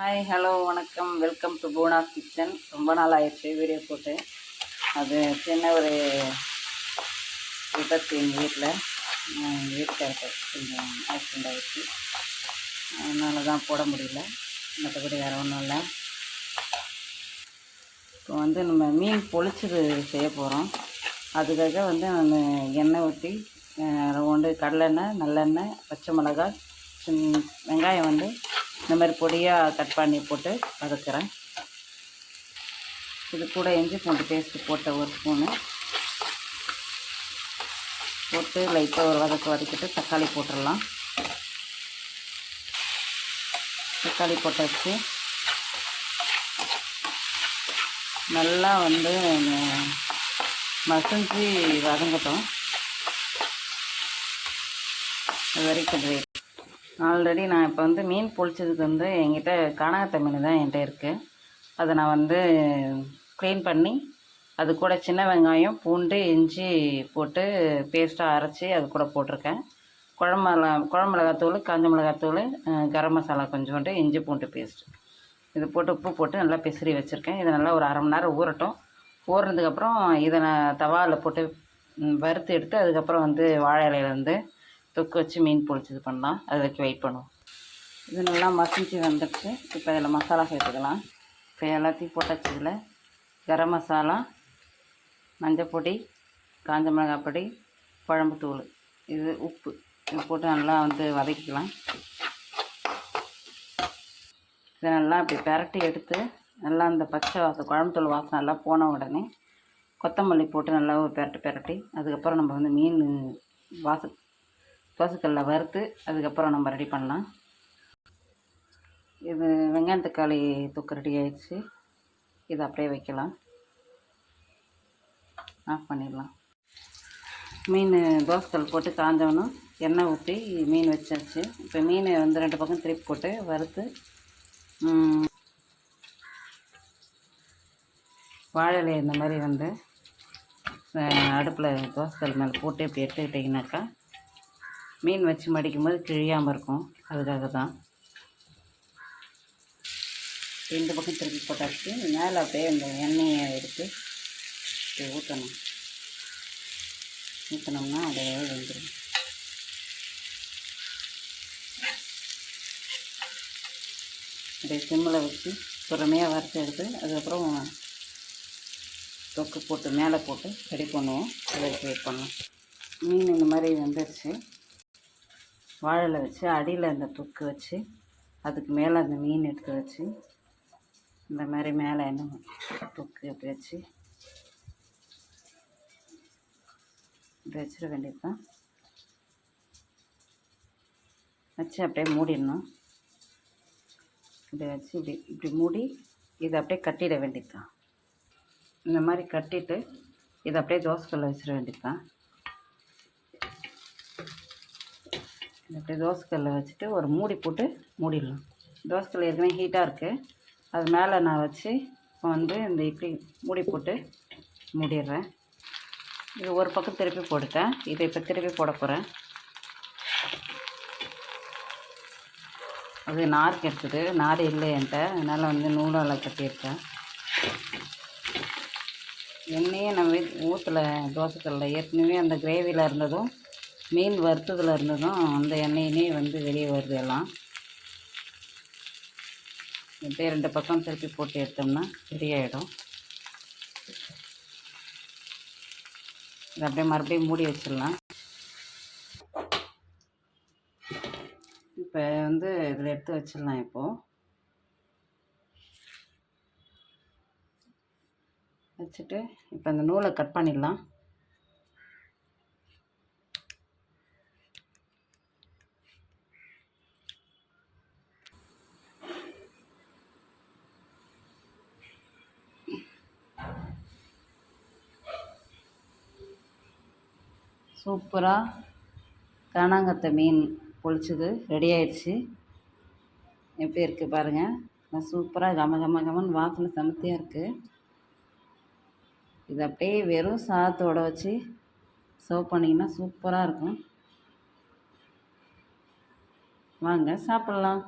Hi hello வணக்கம், welcome to போனாஸ் kitchen. ரொம்ப நாள் ஆயிடுச்சு வீடியோ போட்டு. அது சின்ன ஒரு விபத்து எங்கள் வீட்டுக்காருக்கு கொஞ்சம் ஆக்சிடெண்ட் ஆகிடுச்சு. அதனால தான் போட முடியல, மற்றபடி வேறு ஒன்றும் இல்லை. இப்போ நம்ம மீன் பொளிச்சது செய்ய போகிறோம். அதுக்காக நான் எண்ணெய் ஊற்றி கடலெண்ணெய், நல்லெண்ணெய், பச்சை மிளகாய், வெங்காயம் இந்த மாதிரி பொடியாக கட் பண்ணி போட்டு வதக்குறேன். இது கூட இஞ்சி பூண்டு பேஸ்ட்டு போட்ட ஒரு ஸ்பூனு போட்டு லைட்டாக ஒரு வதக்கிட்டு தக்காளி போட்டுடலாம். தக்காளி போட்டாச்சு. நல்லா மசிஞ்சு வதங்கட்டும். அது வரைக்கும் ஆல்ரெடி நான் இப்போ மீன் பொளிச்சதுக்கு என்கிட்ட காணாங்கத்தை மீன் தான் என்கிட்ட இருக்குது. அதை நான் க்ளீன் பண்ணி அது கூட சின்ன வெங்காயம், பூண்டு, இஞ்சி போட்டு பேஸ்ட்டாக அரைச்சி அது கூட போட்டிருக்கேன். குழம்பு மிளகாத்தூள், காஞ்ச மிளகாத்தூள், கரம் மசாலா கொஞ்சோண்டு, இஞ்சி பூண்டு பேஸ்ட்டு இது போட்டு உப்பு போட்டு நல்லா பிசிறி வச்சுருக்கேன். இதை நல்லா ஒரு அரை மணி நேரம் ஊறட்டும். ஊறினதுக்கப்புறம் இதை நான் தவாவில் போட்டு வறுத்து எடுத்து அதுக்கப்புறம் வாழை இலையில் தொக்கு வச்சு மீன் பொளிச்சது பண்ணலாம். அதை வச்சு வெயிட் பண்ணுவோம். இது நல்லா மசிஞ்சு வந்துடுச்சு. இப்போ இதில் மசாலா சேர்த்துக்கலாம். இப்போ எல்லாத்தையும் போட்டாச்சு. இதில் கரம் மசாலா, மஞ்சள் பொடி, காஞ்ச மிளகாய் பொடி, குழம்பு தூள், இது உப்பு, இது போட்டு நல்லா வதக்கிக்கலாம். இதை நல்லா அப்படி பிரட்டி எடுத்து நல்லா அந்த பச்சை வாசம், குழம்பு தூள் வாசம் நல்லா போன உடனே கொத்தமல்லி போட்டு நல்லா ஒரு பிரட்டி அதுக்கப்புறம் நம்ம மீன் தோசைக்கல்லில் வறுத்து அதுக்கப்புறம் நம்ம ரெடி பண்ணலாம். இது வெங்காயம் தக்காளி தொக்கு ரெடி ஆகிடுச்சு. இதை அப்படியே வைக்கலாம், ஆஃப் பண்ணிடலாம். மீன் தோசைக்கல் போட்டு காஞ்சவனும் எண்ணெய் ஊற்றி மீன் வச்சாச்சு. இப்போ மீன் 2 பக்கம் திருப்பி போட்டு வறுத்து வாழை இந்த மாதிரி அடுப்பில் தோசைக்கல் மேலே போட்டு இப்படி எடுத்துக்கிட்டிங்கனாக்கா மீன் வச்சு மடிக்கும் போது கிழியாமல் இருக்கும். அதுக்காக தான் 2 பக்கம் திருப்பி போட்டாச்சு. மேலே அப்படியே இந்த எண்ணெயை எடுத்து ஊற்றினோம்னா அப்படியே வந்துடும். அப்படியே சிம்மில் வச்சு பொறுமையாக வறுத்து எடுத்து அதுக்கப்புறம் தொக்கு போட்டு மேலே போட்டு ரெடி பண்ணுவோம். அதை வெயிட் பண்ணுவோம். மீன் இந்த மாதிரி வந்துடுச்சு. வாழையில் வச்சு அடியில் அந்த தொக்கு வச்சு அதுக்கு மேலே அந்த மீன் எடுத்து வச்சு இந்த மாதிரி மேலே தொக்கு அப்படி வச்சு இப்படி வச்சிட வேண்டியது தான். வச்சு அப்படியே மூடிடணும். இப்படி வச்சு இப்படி மூடி இதை அப்படியே கட்டிட வேண்டியது தான். இந்த மாதிரி கட்டிட்டு இதை அப்படியே தோசைக்கல்ல வச்சிட வேண்டியது தான். அப்படியே தோசைக்கல்லை வச்சுட்டு ஒரு மூடி போட்டு மூடிடலாம். தோசைக்கல் ஏற்கனவே ஹீட்டாக இருக்குது. அது மேலே நான் வச்சு இப்போ இந்த இப்படி மூடி போட்டு மூடிடுறேன். இது ஒரு பக்கம் திருப்பி போட்டுட்டேன். இதை இப்போ திருப்பி போட போகிறேன். அது நார் கெடுத்துது, நார் இல்லை என்கிட்ட, அதனால் நூலால் கட்டியிருக்கேன். எண்ணெயே நம்ம ஊற்றலை தோசைக்கல்ல. ஏற்கனவே அந்த கிரேவியில் இருந்ததும் மீன் வறுத்ததில் இருந்ததும் அந்த எண்ணெயினே வெளியே வருது எல்லாம். இப்படியே 2 பக்கம் திருப்பி போட்டு எடுத்தோம்னா ரெடியாகிடும். இதை அப்படியே மறுபடியும் மூடி வச்சிடலாம். இப்போ இதில் எடுத்து வச்சிடலாம். இப்போது வச்சுட்டு இப்போ அந்த நூலை கட் பண்ணிடலாம். சூப்பராக காணாங்கத்தை மீன் பொளிச்சது ரெடி ஆயிடுச்சு. எப்படி இருக்குது பாருங்கள். சூப்பராக கமன்னு வாசனை செமத்தியாக இருக்குது. இது அப்படியே வெறும் சாதத்தோடு வச்சு சர்வ் பண்ணிங்கன்னா சூப்பராக இருக்கும். வாங்க சாப்பிட்லாம்.